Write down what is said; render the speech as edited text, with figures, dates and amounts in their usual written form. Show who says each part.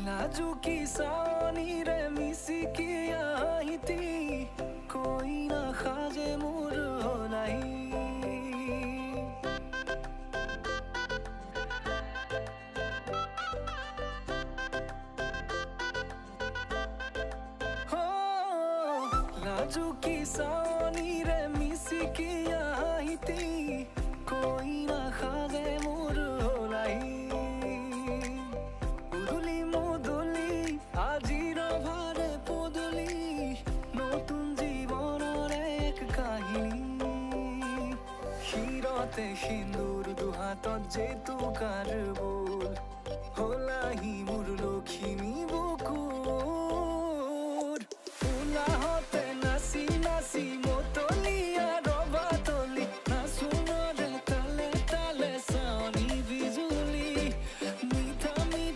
Speaker 1: लाजू की सानी रे मिसी की आईती कोई ना खाजे मुर हो नहीं हो लाजू की सानी रे मिसी की आईती कोई ना खाजे मुर हो नहीं আজির ভারে পদলি নতুন জীবনের এক কাহিনী শিরতে সিন্দুর দুহাতত যেতু কার বোল হলাহি